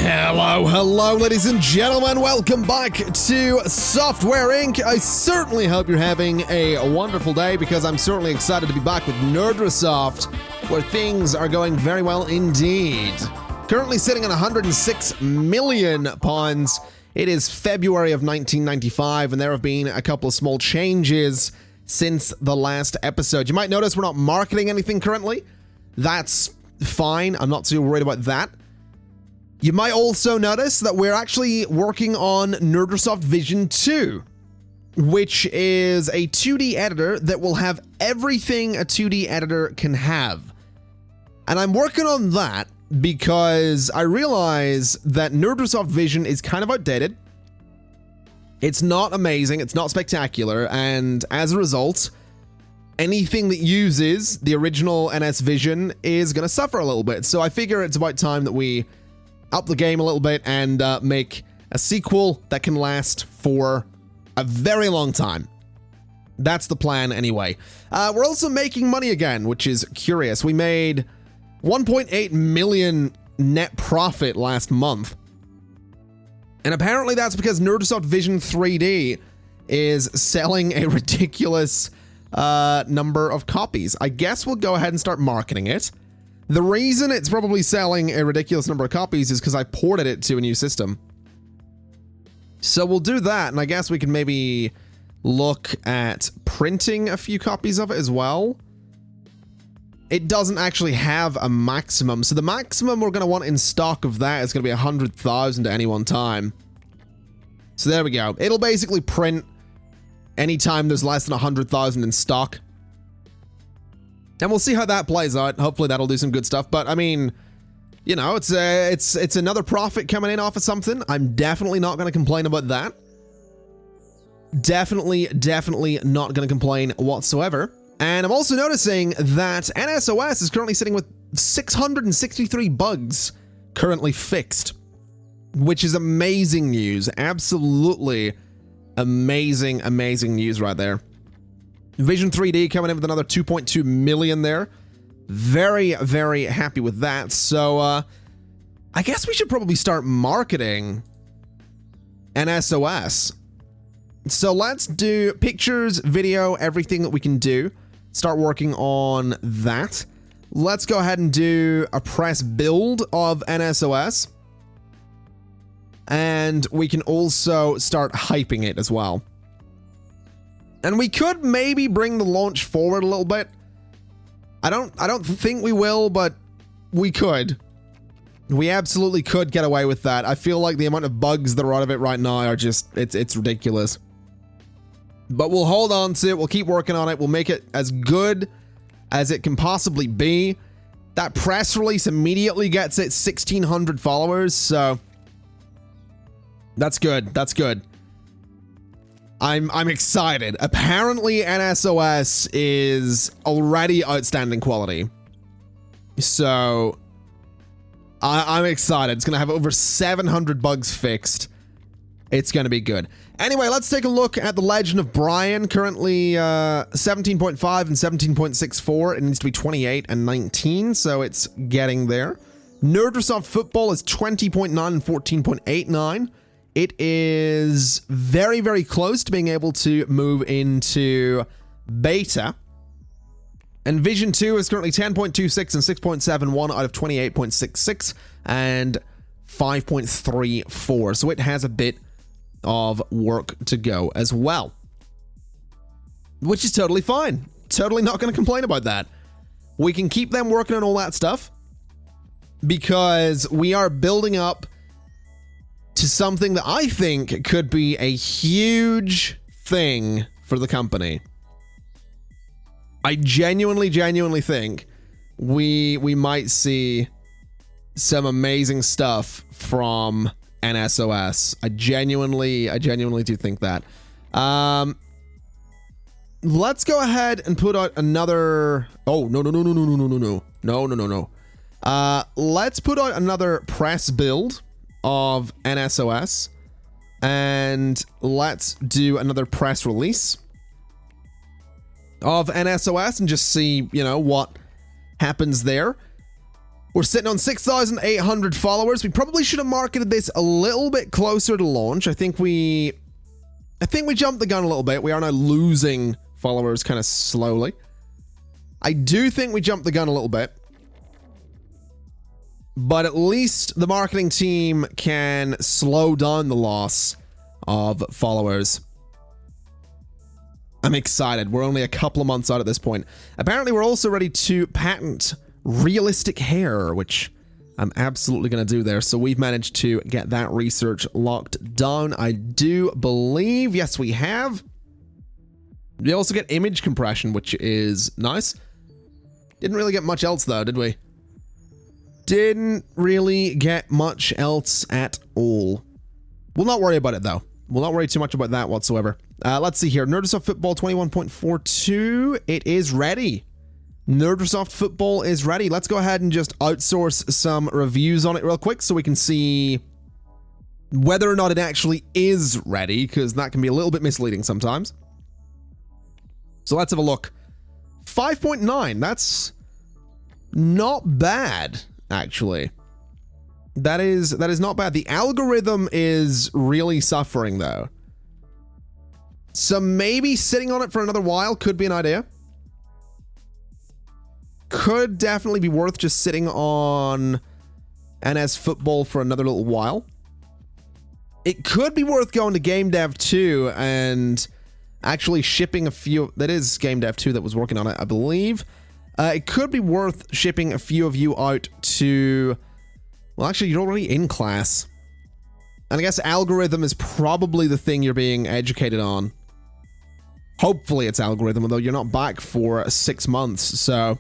Hello, ladies and gentlemen. Welcome back to Software Inc. I certainly hope you're having a wonderful day because I'm certainly excited to be back with Nerdrasoft, where things are going very well indeed. Currently sitting at 106 million pounds. It is February of 1995, and there have been a couple of small changes since the last episode. You might notice we're not marketing anything currently. That's fine. I'm not too worried about that. You might also notice that we're actually working on Nerdrasoft Vision 2, which is a 2D editor that will have everything a 2D editor can have. And I'm working on that because I realize that Nerdrasoft Vision is kind of outdated. It's not amazing, it's not spectacular, and as a result, anything that uses the original NS Vision is going to suffer a little bit. So I figure it's about time that we up the game a little bit and make a sequel that can last for a very long time. That's the plan anyway. We're also making money again, which is curious. We made 1.8 million net profit last month. And apparently that's because Nerdrasoft Vision 3D is selling a ridiculous number of copies. I guess we'll go ahead and start marketing it. The reason it's probably selling a ridiculous number of copies is because I ported it to a new system. So we'll do that, and I guess we can maybe look at printing a few copies of it as well. It doesn't actually have a maximum, so the maximum we're going to want in stock of that is going to be 100,000 at any one time. So there we go. It'll basically print anytime there's less than 100,000 in stock. And we'll see how that plays out. Hopefully that'll do some good stuff. But I mean, you know, it's another profit coming in off of something. I'm definitely not going to complain about that. Definitely not going to complain whatsoever. And I'm also noticing that NSOS is currently sitting with 663 bugs currently fixed, which is amazing news. Absolutely amazing news right there. Vision 3D coming in with another 2.2 million there. Very happy with that. So, I guess we should probably start marketing NSOS. So let's do pictures, video, everything that we can do. Start working on that. Let's go ahead and do a press build of NSOS. And we can also start hyping it as well. And we could maybe bring the launch forward a little bit. I don't think we will, but we could. We absolutely could get away with that. I feel like the amount of bugs that are out of it right now are just, it's ridiculous. But we'll hold on to it. We'll keep working on it. We'll make it as good as it can possibly be. That press release immediately gets it 1,600 followers, so that's good. That's good. I'm excited. Apparently NSOS is already outstanding quality. So I'm excited. It's going to have over 700 bugs fixed. It's going to be good. Anyway, let's take a look at The Legend of Brian. Currently 17.5 and 17.64. It needs to be 28 and 19, so it's getting there. Nerdrasoft Football is 20.9 and 14.89. It is very close to being able to move into beta. And Vision 2 is currently 10.26 and 6.71 out of 28.66 and 5.34. So it has a bit of work to go as well, which is totally fine. Totally not going to complain about that. We can keep them working on all that stuff because we are building up to something that I think could be a huge thing for the company. I genuinely think we might see some amazing stuff from NSOS. I genuinely do think that. Let's go ahead and put out another. Oh, no. Let's put out another press build of NSOS, and let's do another press release of NSOS and just see, you know, what happens there. We're sitting on 6,800 followers. We probably should have marketed this a little bit closer to launch. I think we jumped the gun a little bit. We are now losing followers kind of slowly. I do think we jumped the gun a little bit. But at least the marketing team can slow down the loss of followers. I'm excited. We're only a couple of months out at this point. Apparently, we're also ready to patent realistic hair, which I'm absolutely going to do there. So we've managed to get that research locked down. I do believe, yes, we have. We also get image compression, which is nice. Didn't really get much else, though, did we? Didn't really get much else at all. We'll not worry about it, though. We'll not worry too much about that whatsoever. Let's see here. Nerdosoft Football 21.42. It is ready. Nerdosoft Football is ready. Let's go ahead and just outsource some reviews on it real quick so we can see whether or not it actually is ready, because that can be a little bit misleading sometimes. So let's have a look. 5.9. That's not bad, actually. That is not bad. The algorithm is really suffering, though. So maybe sitting on it for another while could be an idea. Could definitely be worth just sitting on NS Football for another little while. It could be worth going to Game Dev 2 and actually shipping a few. That is Game Dev 2 that was working on it, I believe. It could be worth shipping a few of you out to... Well, actually, you're already in class. And I guess algorithm is probably the thing you're being educated on. Hopefully it's algorithm, although you're not back for 6 months, so...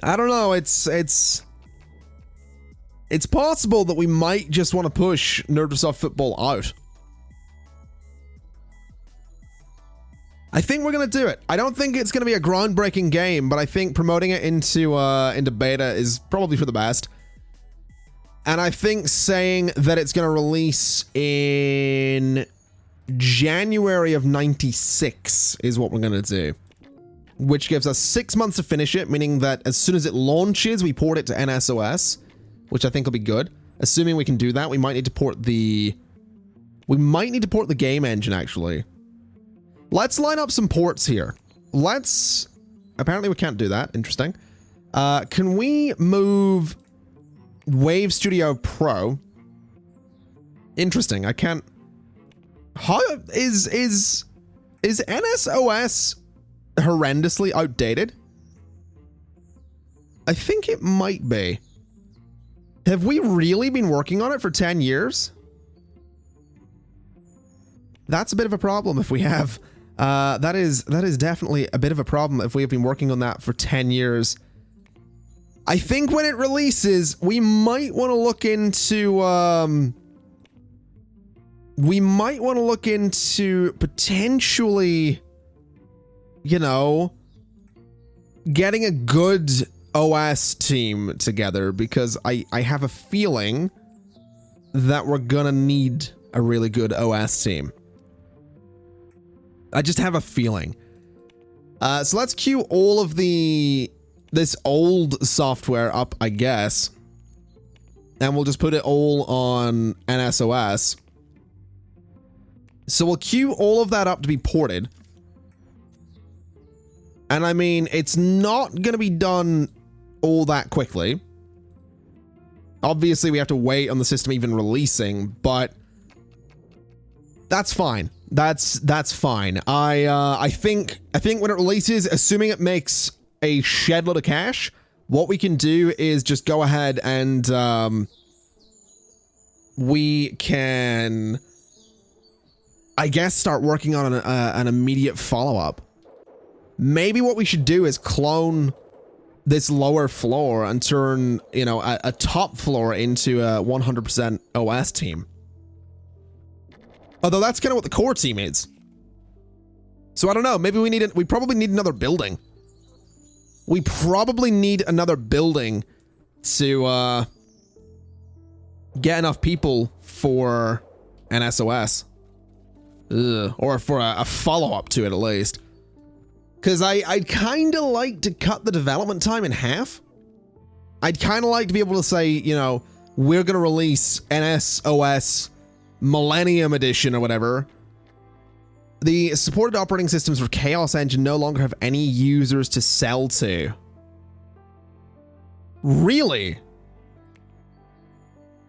I don't know, it's possible that we might just want to push Nerdosoft Football out. I think we're going to do it. I don't think it's going to be a groundbreaking game, but I think promoting it into beta is probably for the best. And I think saying that it's going to release in January of 96 is what we're going to do. Which gives us 6 months to finish it, meaning that as soon as it launches, we port it to NSOS, which I think will be good. Assuming we can do that, we might need to port the game engine, actually. Let's line up some ports here. Apparently we can't do that. Interesting. Can we move Wave Studio Pro? Interesting. I can't... How is NSOS horrendously outdated? I think it might be. Have we really been working on it for 10 years? That's a bit of a problem if we have. That is definitely a bit of a problem if we have been working on that for 10 years. I think when it releases, we might want to look into potentially, you know, getting a good OS team together, because I have a feeling that we're gonna need a really good OS team. I just have a feeling. So let's queue all of this old software up, I guess, and we'll just put it all on NSOS. So we'll queue all of that up to be ported. And I mean, it's not going to be done all that quickly. Obviously, we have to wait on the system even releasing, but that's fine. That's fine. I think when it releases, assuming it makes a shed load of cash, what we can do is just go ahead and we can, I guess, start working on an immediate follow-up. Maybe what we should do is clone this lower floor and turn, you know, a top floor into a 100% OS team. Although that's kind of what the core team is. So I don't know, maybe we probably need another building. We probably need another building to get enough people for an SOS. Or for a follow-up to it, at least. Because I'd kind of like to cut the development time in half. I'd kind of like to be able to say, you know, we're going to release NSOS Millennium Edition or whatever. The supported operating systems for Chaos Engine no longer have any users to sell to. Really?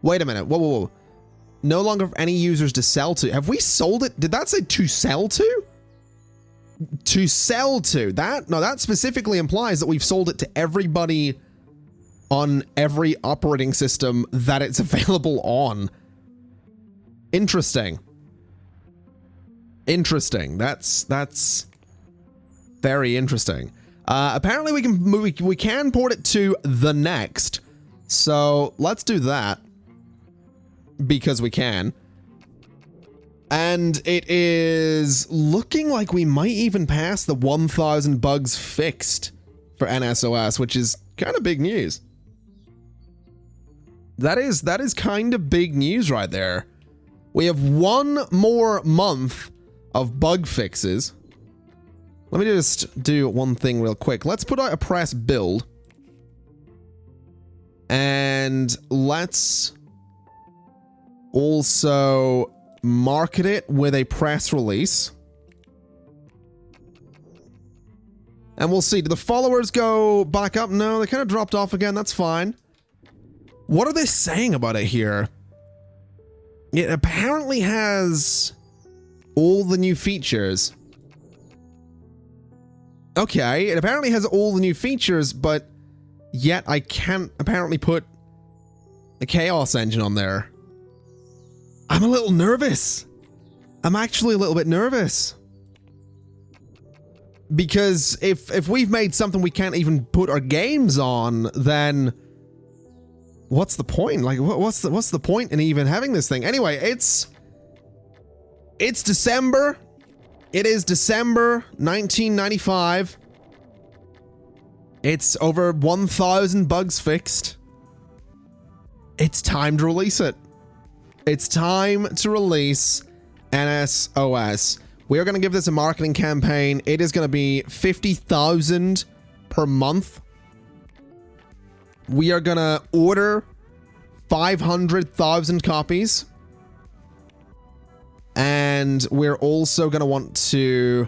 Wait a minute. Whoa, whoa, whoa. No longer have any users to sell to. Have we sold it? Did that say to sell to? To sell to. That specifically implies that we've sold it to everybody on every operating system that it's available on. Interesting. Interesting. That's very interesting. Apparently we can port it to the next. So let's do that because we can. And it is looking like we might even pass the 1,000 bugs fixed for NSOS, which is kind of big news. That is kind of big news right there. We have one more month of bug fixes. Let me just do one thing real quick. Let's put out a press build. And let's also market it with a press release. And we'll see. Do the followers go back up? No, they kind of dropped off again. That's fine. What are they saying about it here? It apparently has all the new features. Okay, it apparently has all the new features, but yet I can't apparently put a Chaos Engine on there. I'm a little nervous. I'm actually a little bit nervous. Because if we've made something we can't even put our games on, then what's the point? Like, what's the point in even having this thing? Anyway, it's December. It is December 1995. It's over 1,000 bugs fixed. It's time to release it. It's time to release NSOS. We are going to give this a marketing campaign. It is going to be 50,000 per month. We are going to order 500,000 copies. And we're also going to want to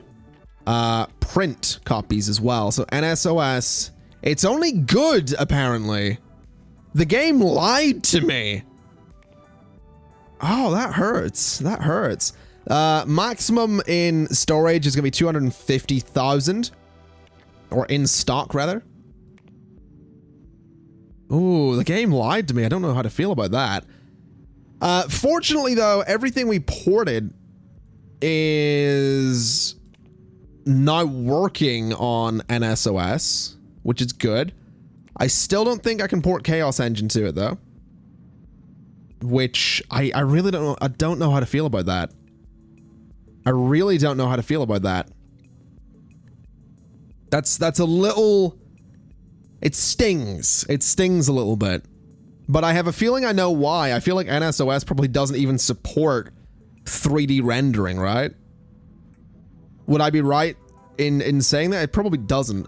print copies as well. So NSOS, it's only good, apparently. The game lied to me. Oh, that hurts. That hurts. Maximum in storage is going to be 250,000. Or in stock, rather. Ooh, the game lied to me. I don't know how to feel about that. Fortunately, though, everything we ported is now working on NSOS, which is good. I still don't think I can port Chaos Engine to it, though. Which I really don't know. I don't know how to feel about that. I really don't know how to feel about that. That's a little... It stings. It stings a little bit. But I have a feeling I know why. I feel like NSOS probably doesn't even support 3D rendering, right? Would I be right in saying that? It probably doesn't.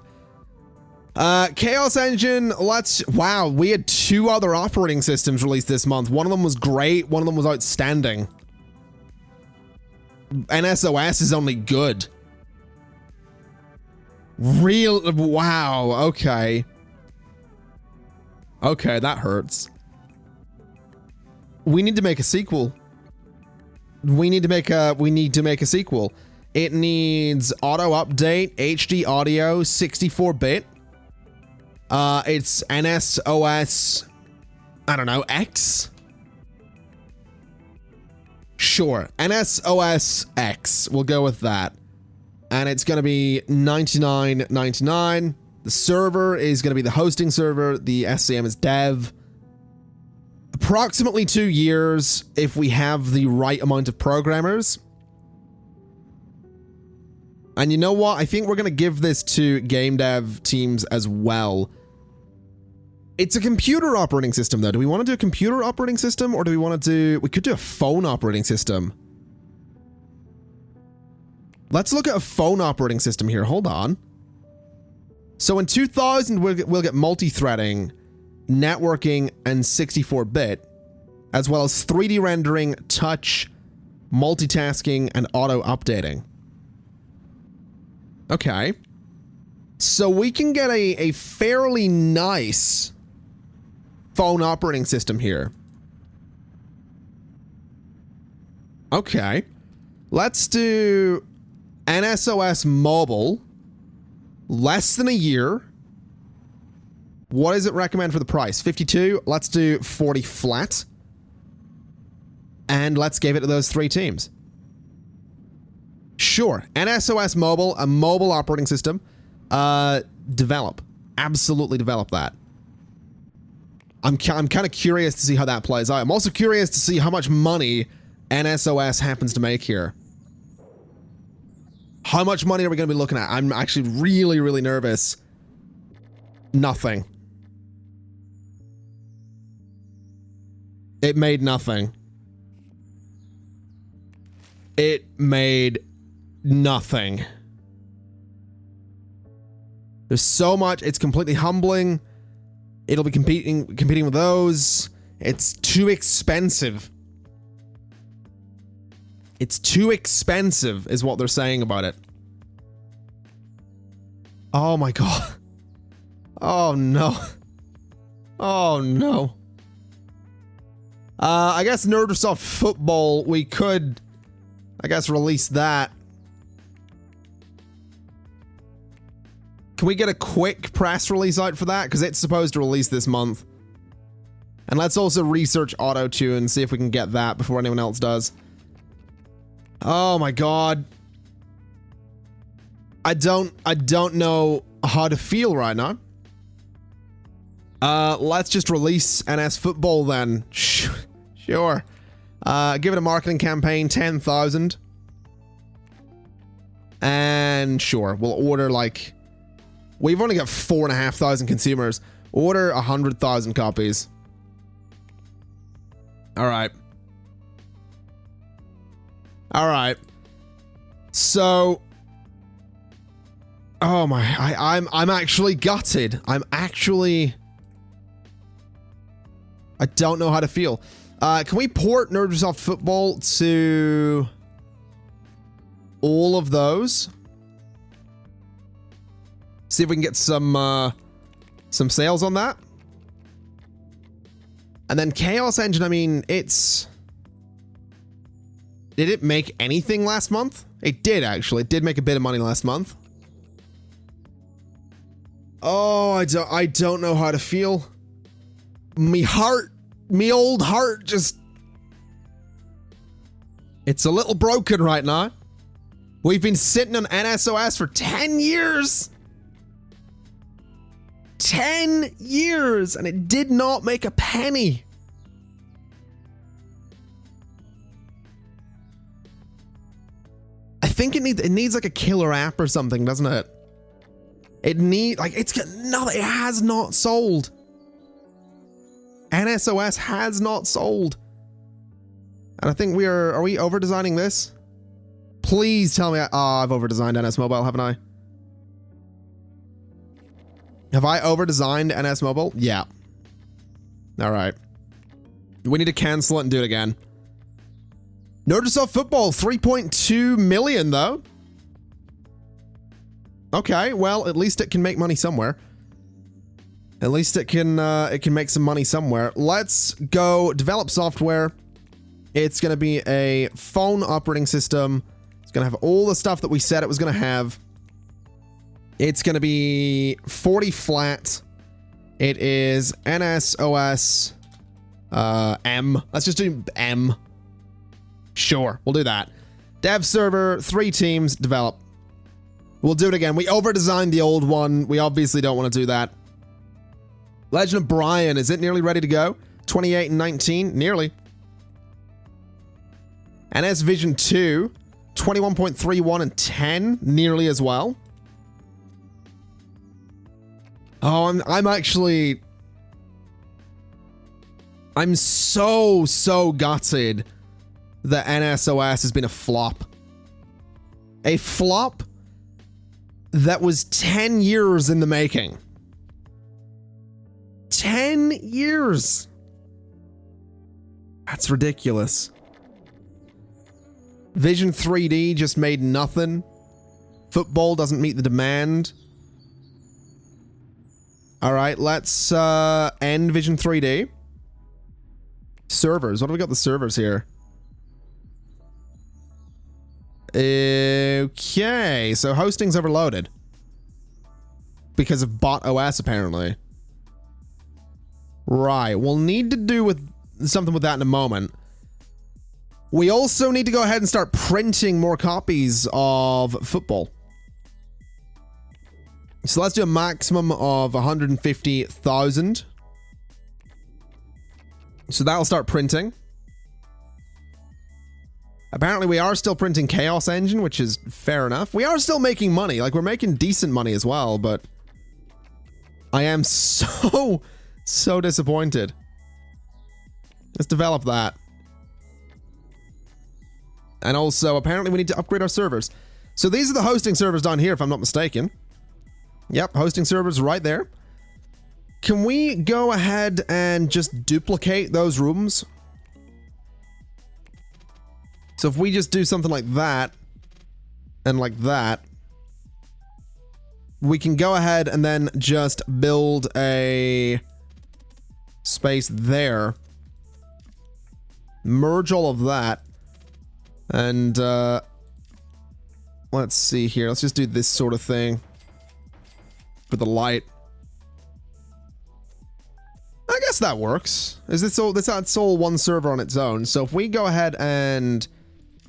Chaos Engine, wow, we had 2 other operating systems released this month. One of them was great, one of them was outstanding. NSOS is only good. Wow, okay. Okay, that hurts. We need to make a sequel. We need to make a sequel. It needs auto update, HD audio, 64-bit. It's NSOS, I don't know, X? Sure, NSOS X. We'll go with that. And it's going to be $99.99. The server is going to be the hosting server. The SCM is dev. Approximately 2 years if we have the right amount of programmers. And you know what? I think we're going to give this to game dev teams as well. It's a computer operating system, though. Do we want to do a computer operating system, or do we want to do... We could do a phone operating system. Let's look at a phone operating system here. Hold on. So in 2000, we'll get multi-threading. networking, and 64-bit, as well as 3D rendering, touch, multitasking, and auto-updating. Okay. So we can get a fairly nice phone operating system here. Okay. Let's do NSOS Mobile. Less than a year. What does it recommend for the price? 52. Let's do 40 flat. And let's give it to those 3 teams. Sure. NSOS Mobile, a mobile operating system. Develop. Absolutely develop that. I'm kind of curious to see how that plays out. I'm also curious to see how much money NSOS happens to make here. How much money are we going to be looking at? I'm actually really, really nervous. Nothing. It made nothing. It made nothing. There's so much. It's completely humbling. It'll be competing with those. It's too expensive. It's too expensive is what they're saying about it. Oh my god. Oh no. Oh no. I guess Nerdosoft Football, we could, I guess, release that. Can we get a quick press release out for that? Because it's supposed to release this month. And let's also research auto-tune, see if we can get that before anyone else does. Oh my god. I don't know how to feel right now. Let's just release NS Football then. Sure. Give it a marketing campaign, 10,000. And sure, we'll order like... We've only got 4,500 consumers. Order 100,000 copies. Alright. Alright. So... Oh my... I'm actually gutted. I'm actually... I don't know how to feel. Can we port Nerdosoft Football to... all of those? See if we can get some sales on that. And then Chaos Engine, I mean, it's... Did it make anything last month? It did, actually. It did make a bit of money last month. Oh, I don't know how to feel. Me old heart just... It's a little broken right now. We've been sitting on NSOS for 10 years. 10 years, and it did not make a penny. I think it needs like a killer app or something, doesn't it? It has not sold. NSOS has not sold. And I think are we over designing this? Please tell me I've over designed NS Mobile, haven't I? Have I over-designed NS Mobile? Yeah. Alright. We need to cancel it and do it again. Nerdosoft Football, 3.2 million though. Okay, well, at least it can make money somewhere. At least it can make some money somewhere. Let's go develop software. It's going to be a phone operating system. It's going to have all the stuff that we said it was going to have. It's going to be 40 flat. It is NSOS M. Let's just do M. Sure, we'll do that. Dev server, 3 teams, develop. We'll do it again. We over-designed the old one. We obviously don't want to do that. Legend of Brian, is it nearly ready to go? 28 and 19, nearly. NS Vision 2, 21.31 and 10, nearly as well. Oh, I'm so gutted that NSOS has been a flop. A flop that was 10 years in the making. 10 years. That's ridiculous. Vision 3D just made nothing. Football doesn't meet the demand. All right, let's end Vision 3D. Servers. What have we got the servers here? Okay, so hosting's overloaded. Because of bot OS, apparently. Right, we'll need to do with something with that in a moment. We also need to go ahead and start printing more copies of football. So let's do a maximum of 150,000. So that'll start printing. Apparently we are still printing Chaos Engine, which is fair enough. We are still making money. Like, we're making decent money as well, but I am so disappointed. Let's develop that. And also, apparently we need to upgrade our servers. So these are the hosting servers down here, if I'm not mistaken. Yep, hosting servers right there. Can we go ahead and just duplicate those rooms? So if we just do something like that, and like that, we can go ahead and then just build a space there. Merge all of that. And, let's see here. Let's just do this sort of thing. For the light. I guess that works. That's all one server on its own. So if we go ahead and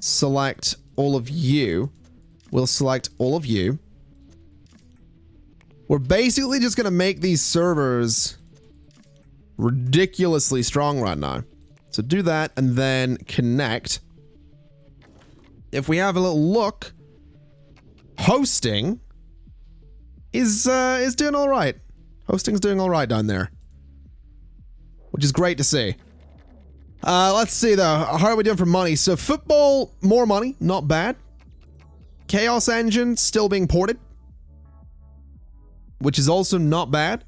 select all of you, we'll select all of you. We're basically just going to make these servers ridiculously strong right now. So do that and then connect. If we have a little look, hosting is doing all right. Hosting's doing all right down there, which is great to see. Let's see though. How are we doing for money? So football, more money, not bad. Chaos Engine still being ported, which is also not bad.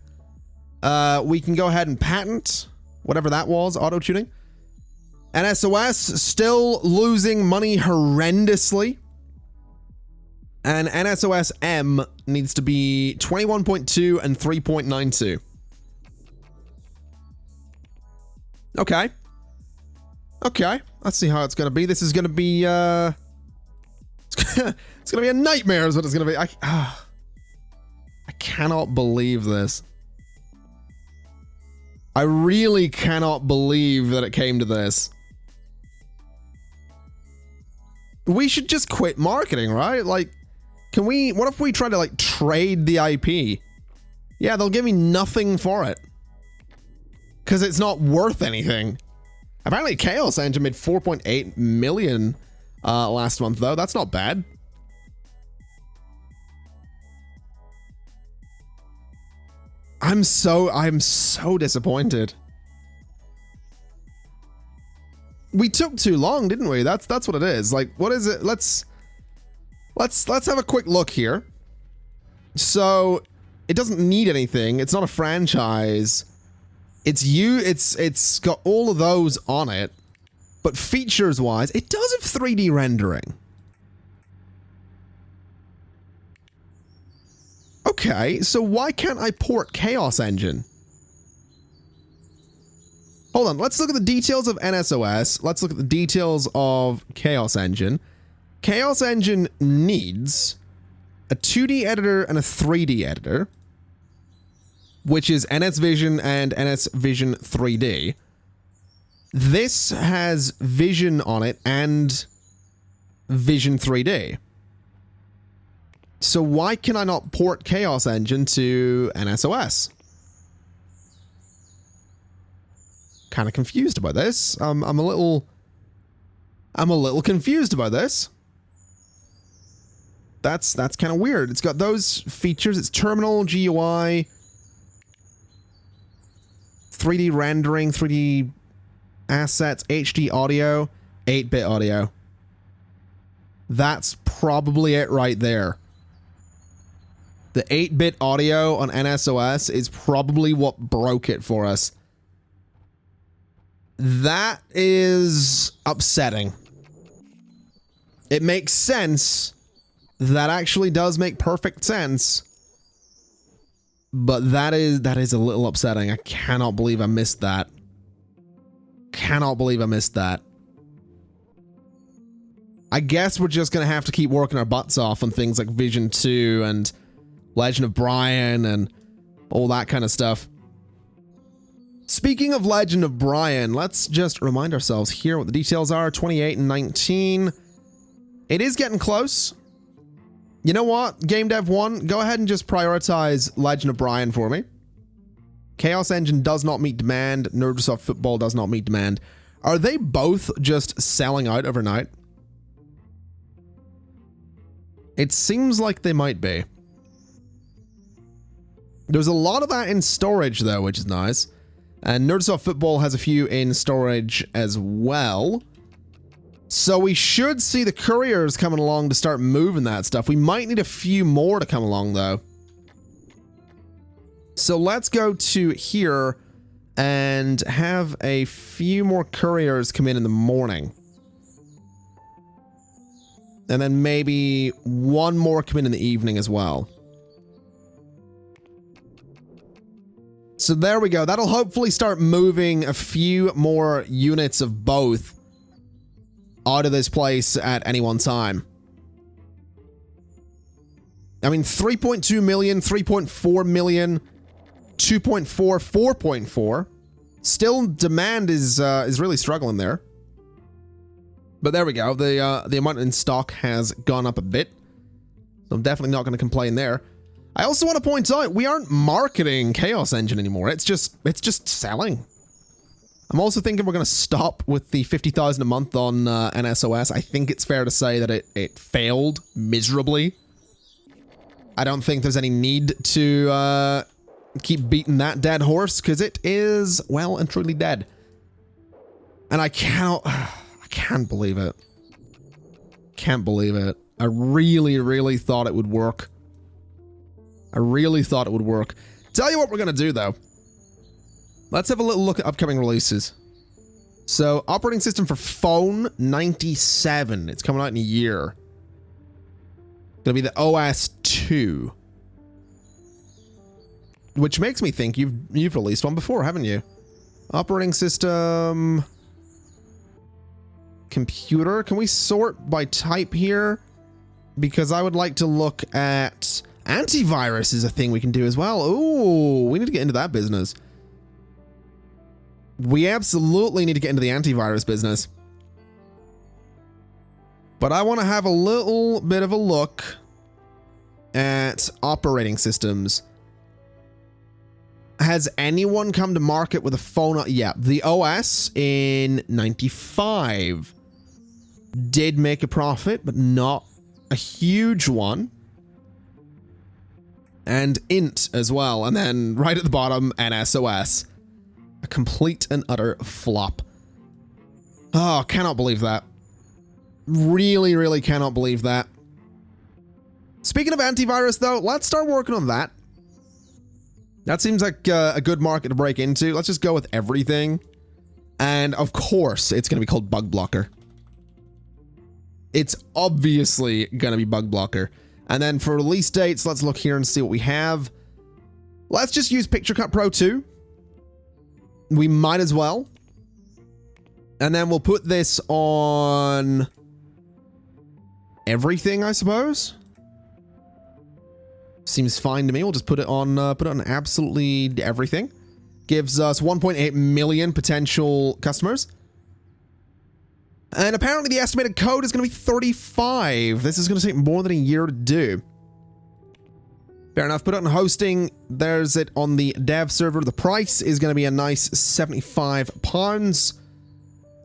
We can go ahead and patent whatever that was, auto tuning. NSOS still losing money horrendously. And NSOS M needs to be 21.2 and 3.92. Okay. Okay. Let's see how it's going to be. This is going to be, it's going to be a nightmare is what it's going to be. I cannot believe this. I really cannot believe that it came to this. We should just quit marketing, right? Like, what if we try to, like, trade the IP? Yeah, they'll give me nothing for it. Because it's not worth anything. Apparently, Chaos Engine made 4.8 million last month, though. That's not bad. I'm so disappointed. We took too long, didn't we? That's what it is. Like, what is it? Let's have a quick look here. So, it doesn't need anything. It's not a franchise. It's got all of those on it. But features-wise, it does have 3D rendering. Okay, so why can't I port Chaos Engine? Hold on, let's look at the details of NSOS. Let's look at the details of Chaos Engine. Chaos Engine needs a 2D editor and a 3D editor, which is NS Vision and NS Vision 3D. This has Vision on it and Vision 3D. So why can I not port Chaos Engine to NSOS? Kind of confused about this. I'm a little confused about this. That's kind of weird. It's got those features. It's terminal, GUI, 3D rendering, 3D assets, HD audio, 8-bit audio. That's probably it right there. The 8-bit audio on NSOS is probably what broke it for us. That is upsetting. It makes sense. That actually does make perfect sense. But that is a little upsetting. I cannot believe I missed that. Cannot believe I missed that. I guess we're just gonna have to keep working our butts off on things like Vision 2 and Legend of Brian and all that kind of stuff. Speaking of Legend of Brian, let's just remind ourselves here what the details are. 28 and 19. It is getting close. You know what? Game Dev 1, go ahead and just prioritize Legend of Brian for me. Chaos Engine does not meet demand. Nerdsoft Football does not meet demand. Are they both just selling out overnight? It seems like they might be. There's a lot of that in storage, though, which is nice. And Nerdsoft Football has a few in storage as well. So we should see the couriers coming along to start moving that stuff. We might need a few more to come along, though. So let's go to here and have a few more couriers come in the morning. And then maybe one more come in the evening as well. So there we go. That'll hopefully start moving a few more units of both out of this place at any one time. I mean, 3.2 million, 3.4 million, 2.4, 4.4. Still, demand is really struggling there. But there we go. The amount in stock has gone up a bit. So I'm definitely not going to complain there. I also want to point out, we aren't marketing Chaos Engine anymore. It's just selling. I'm also thinking we're going to stop with the 50,000 a month on NSOS. I think it's fair to say that it failed miserably. I don't think there's any need to keep beating that dead horse, because it is well and truly dead. And I can't believe it. Can't believe it. I really, really thought it would work. I really thought it would work. Tell you what we're going to do, though. Let's have a little look at upcoming releases. So, operating system for phone, 97. It's coming out in a year. Gonna be the OS 2. Which makes me think you've released one before, haven't you? Operating system... Computer. Can we sort by type here? Because I would like to look at... Antivirus is a thing we can do as well. Ooh, we need to get into that business. We absolutely need to get into the antivirus business. But I want to have a little bit of a look at operating systems. Has anyone come to market with a phone? Yeah, the OS in 95 did make a profit, but not a huge one. And int as well. And then right at the bottom, NSOS. A complete and utter flop. Oh, cannot believe that. Really, really cannot believe that. Speaking of antivirus, though, let's start working on that. That seems like a good market to break into. Let's just go with everything. And of course, it's going to be called Bug Blocker. It's obviously going to be Bug Blocker. And then for release dates, let's look here and see what we have. Let's just use Picture Cut Pro 2. We might as well. And then we'll put this on everything, I suppose. Seems fine to me. We'll just put it on absolutely everything. Gives us 1.8 million potential customers. And apparently the estimated code is going to be 35. This is going to take more than a year to do. Fair enough. Put it on hosting. There's it on the dev server. The price is going to be a nice £75.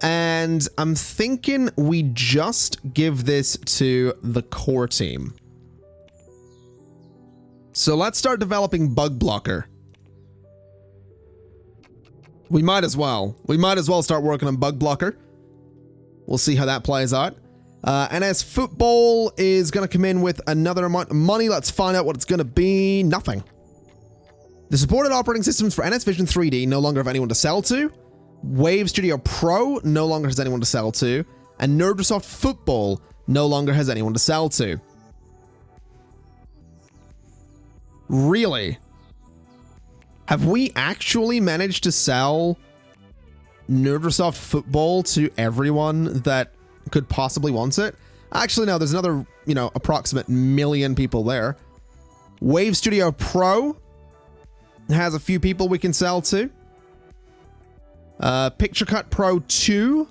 And I'm thinking we just give this to the core team. So let's start developing Bug Blocker. We might as well. We might as well start working on Bug Blocker. We'll see how that plays out. NS Football is going to come in with another amount of money. Let's find out what it's going to be. Nothing. The supported operating systems for NS Vision 3D no longer have anyone to sell to. Wave Studio Pro no longer has anyone to sell to. And Nerdsoft Football no longer has anyone to sell to. Really? Have we actually managed to sell Nerdsoft Football to everyone that could possibly want it? Actually, no, there's another, approximate million people there. Wave Studio Pro has a few people we can sell to. Picture Cut Pro 2.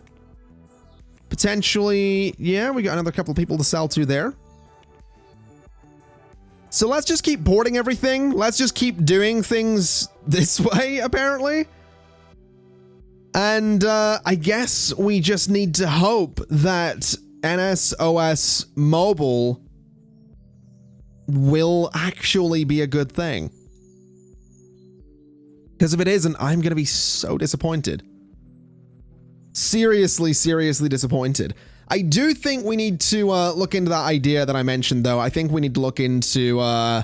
Potentially, yeah, we got another couple of people to sell to there. So let's just keep porting everything. Let's just keep doing things this way, apparently. And I guess we just need to hope that NSOS Mobile will actually be a good thing. Because if it isn't, I'm going to be so disappointed. Seriously, seriously disappointed. I do think we need to look into that idea that I mentioned, though. I think we need to look into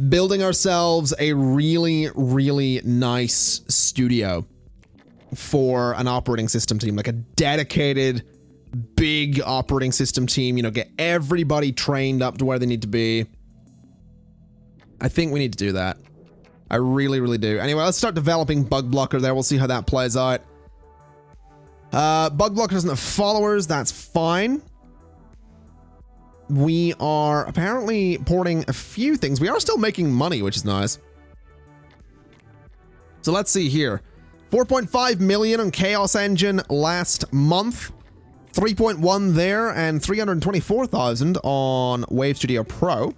building ourselves a really, really nice studio for an operating system team, like a dedicated, big operating system team, get everybody trained up to where they need to be. I think we need to do that. I really, really do. Anyway, let's start developing Bug Blocker there. We'll see how that plays out. Bug Blocker doesn't have followers. That's fine. We are apparently porting a few things. We are still making money, which is nice. So let's see here. 4.5 million on Chaos Engine last month. 3.1 there and 324,000 on Wave Studio Pro.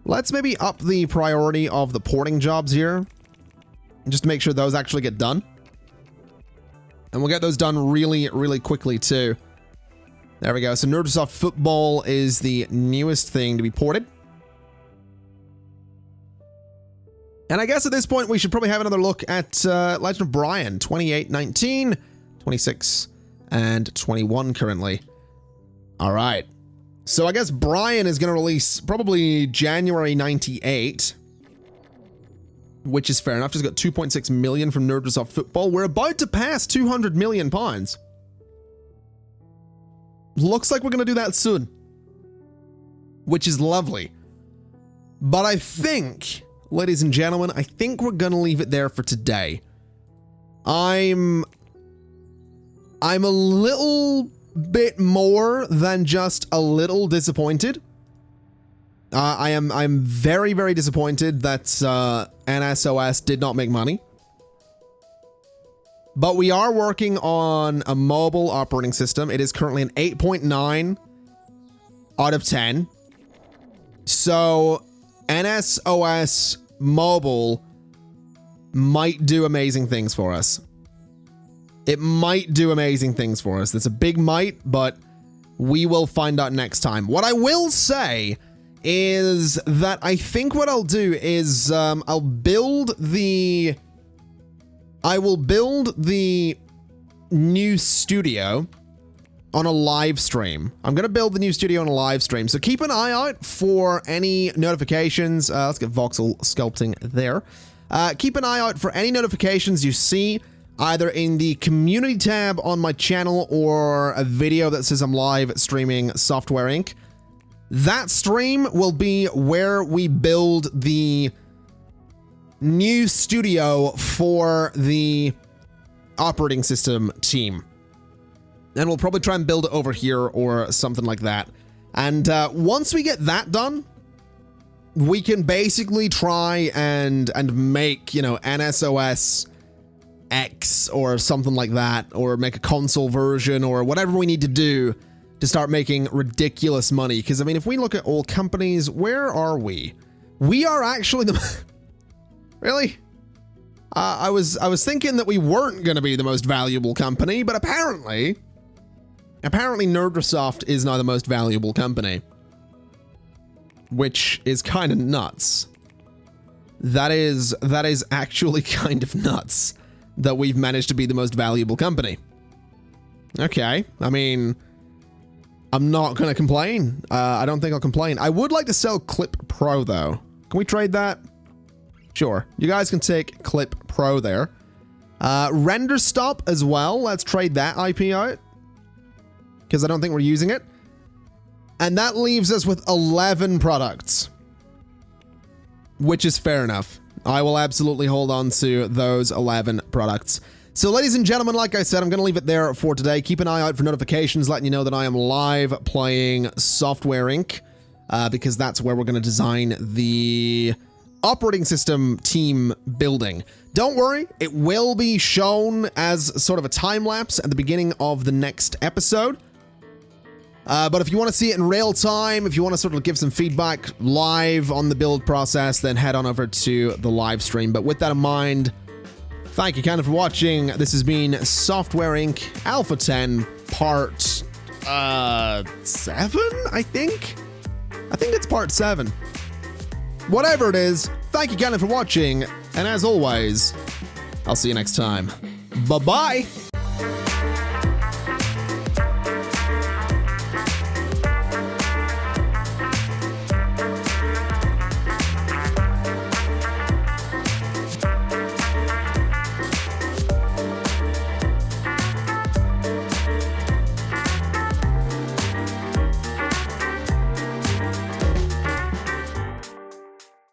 Let's maybe up the priority of the porting jobs here, just to make sure those actually get done. And we'll get those done really, really quickly too. There we go. So Nerdsoft Football is the newest thing to be ported. And I guess at this point we should probably have another look at Legend of Brian, 28, 19, 26, and 21 currently. All right. So I guess Brian is going to release probably January 98, which is fair enough. Just got 2.6 million from Nerdsoft Football. We're about to pass 200 million pounds. Looks like we're going to do that soon, which is lovely. But I think, ladies and gentlemen, I think we're going to leave it there for today. I'm a little bit more than just a little disappointed. I'm very, very disappointed that NSOS did not make money. But we are working on a mobile operating system. It is currently an 8.9 out of 10. So NSOS Mobile might do amazing things for us. It might do amazing things for us. That's a big might, but we will find out next time. What I will say is that I think what I'll do is I will build the new studio on a live stream. I'm going to build the new studio on a live stream. So keep an eye out for any notifications. Let's get voxel sculpting there. Keep an eye out for any notifications you see, either in the community tab on my channel or a video that says I'm live streaming Software Inc. That stream will be where we build the new studio for the operating system team. And we'll probably try and build it over here or something like that. And once we get that done, we can basically try and make, NSOS X or something like that, or make a console version or whatever we need to do to start making ridiculous money. Because, I mean, if we look at all companies, where are we? We are actually the... Really? I was thinking that we weren't going to be the most valuable company, but apparently Nerdsoft is now the most valuable company. Which is kind of nuts. That is actually kind of nuts that we've managed to be the most valuable company. Okay. I mean, I'm not going to complain. I don't think I'll complain. I would like to sell Clip Pro, though. Can we trade that? Sure. You guys can take Clip Pro there. Render Stop as well. Let's trade that IP out, because I don't think we're using it. And that leaves us with 11 products, which is fair enough. I will absolutely hold on to those 11 products. So ladies and gentlemen, like I said, I'm going to leave it there for today. Keep an eye out for notifications letting you know that I am live playing Software Inc. Because that's where we're going to design the operating system team building. Don't worry, it will be shown as sort of a time lapse at the beginning of the next episode. But if you want to see it in real time, if you want to sort of give some feedback live on the build process, then head on over to the live stream. But with that in mind, thank you kind of for watching. This has been Software Inc. Alpha 10 Part 7, I think? I think it's Part 7. Whatever it is, thank you kind of for watching. And as always, I'll see you next time. Bye-bye!